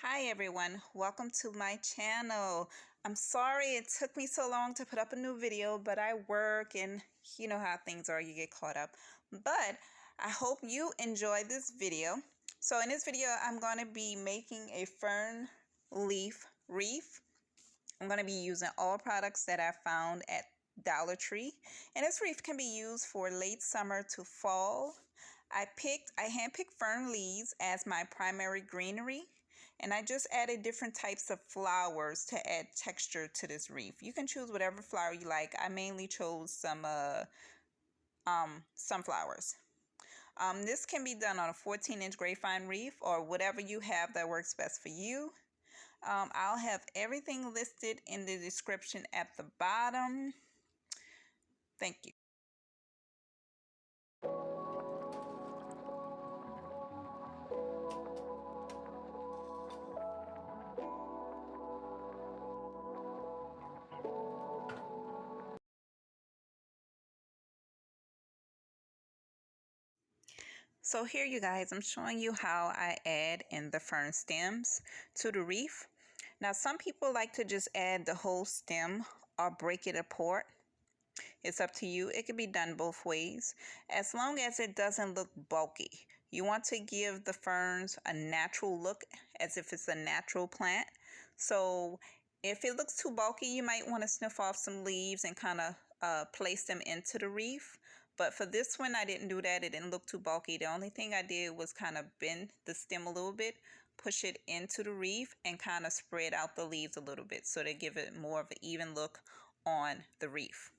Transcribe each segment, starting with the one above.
Hi everyone, welcome to my channel. I'm sorry it took me so long to put up a new video, but I work and you know how things are, you get caught up. But I hope you enjoy this video. So in this video, I'm going to be making a fern leaf wreath. I'm going to be using all products that I found at Dollar Tree. And this wreath can be used for late summer to fall. I handpicked fern leaves as my primary greenery. And I just added different types of flowers to add texture to this wreath. You can choose whatever flower you like. I mainly chose some sunflowers. This can be done on a 14-inch grapevine wreath or whatever you have that works best for you. I'll have everything listed in the description at the bottom. Thank you. So here you guys, I'm showing you how I add in the fern stems to the wreath. Now some people like to just add the whole stem or break it apart. It's up to you. It can be done both ways as long as it doesn't look bulky. You want to give the ferns a natural look as if it's a natural plant. So if it looks too bulky, you might want to sniff off some leaves and kind of place them into the wreath. But for this one, I didn't do that. It didn't look too bulky. The only thing I did was kind of bend the stem a little bit, push it into the wreath, and kind of spread out the leaves a little bit so they give it more of an even look on the wreath.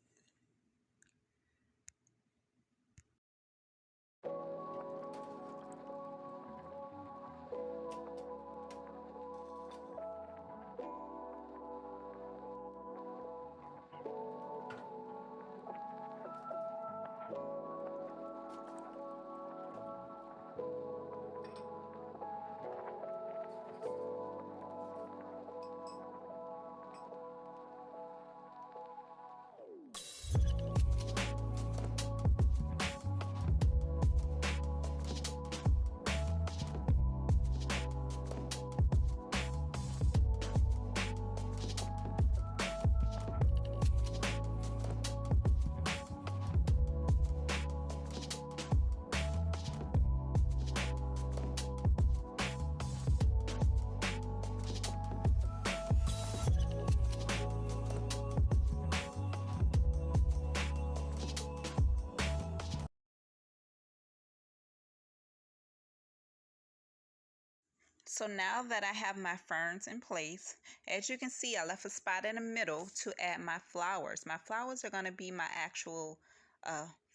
So now that I have my ferns in place, as you can see, I left a spot in the middle to add my flowers. My flowers are going to be my actual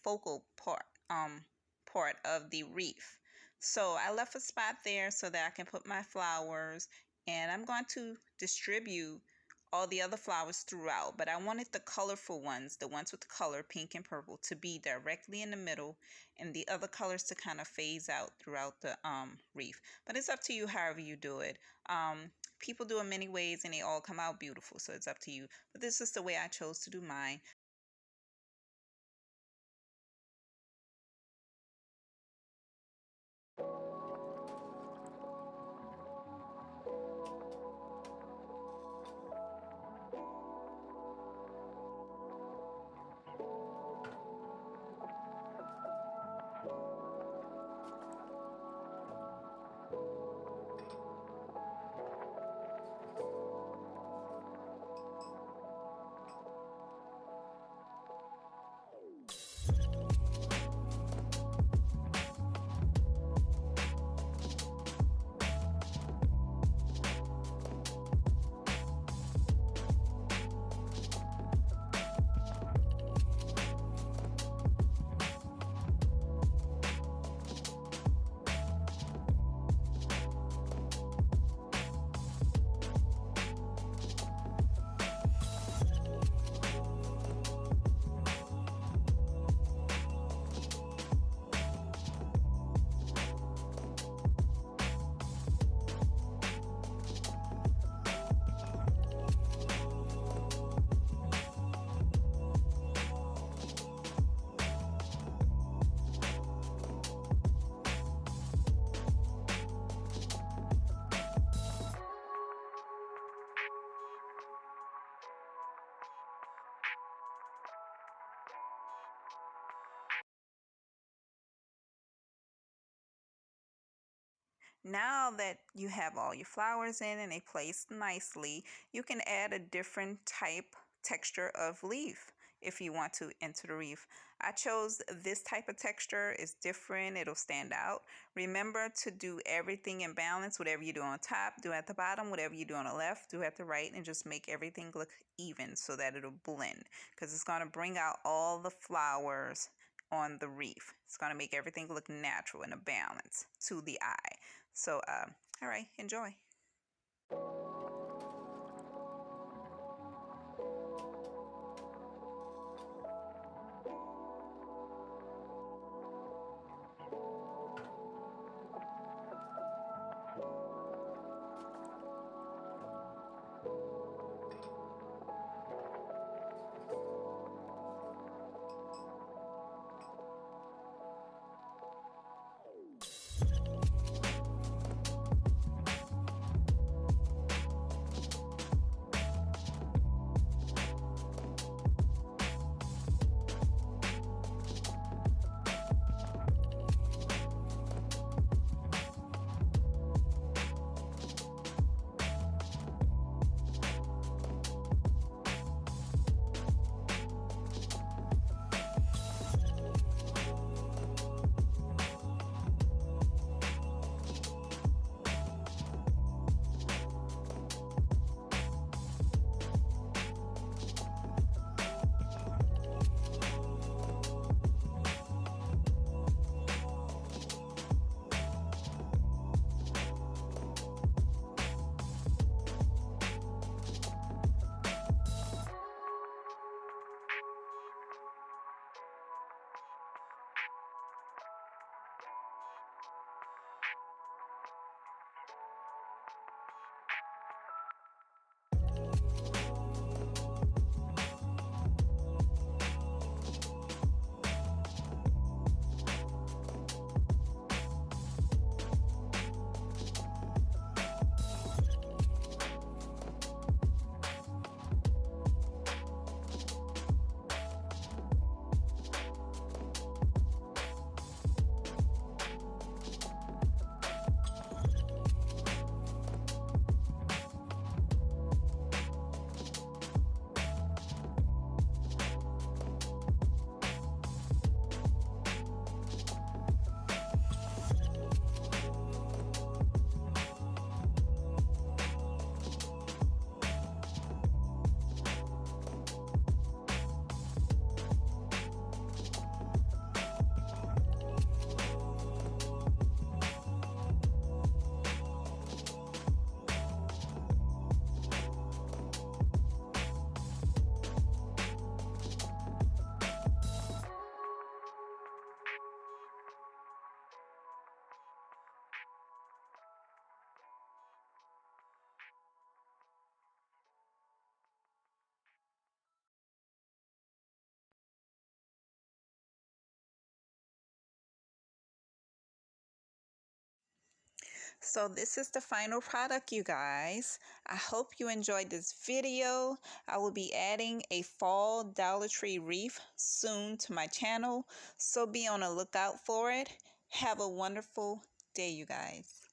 focal part of the wreath. So I left a spot there so that I can put my flowers, and I'm going to distribute all the other flowers throughout, but I wanted the colorful ones, the ones with the color pink and purple, to be directly in the middle and the other colors to kind of phase out throughout the wreath. But it's up to you however you do it. People do it many ways and they all come out beautiful, so it's up to you. But this is the way I chose to do mine. Now that you have all your flowers in and they placed nicely, you can add a different type texture of leaf if you want to into the wreath. I chose this type of texture. It's different, it'll stand out. Remember to do everything in balance. Whatever you do on top, do at the bottom. Whatever you do on the left, do at the right, and just make everything look even so that it'll blend, because it's going to bring out all the flowers on the wreath. It's going to make everything look natural and a balance to the eye. So, all right, enjoy. So this is the final product, you guys. I hope you enjoyed this video. I will be adding a fall Dollar Tree wreath soon to my channel, so be on the lookout for it. Have a wonderful day, you guys.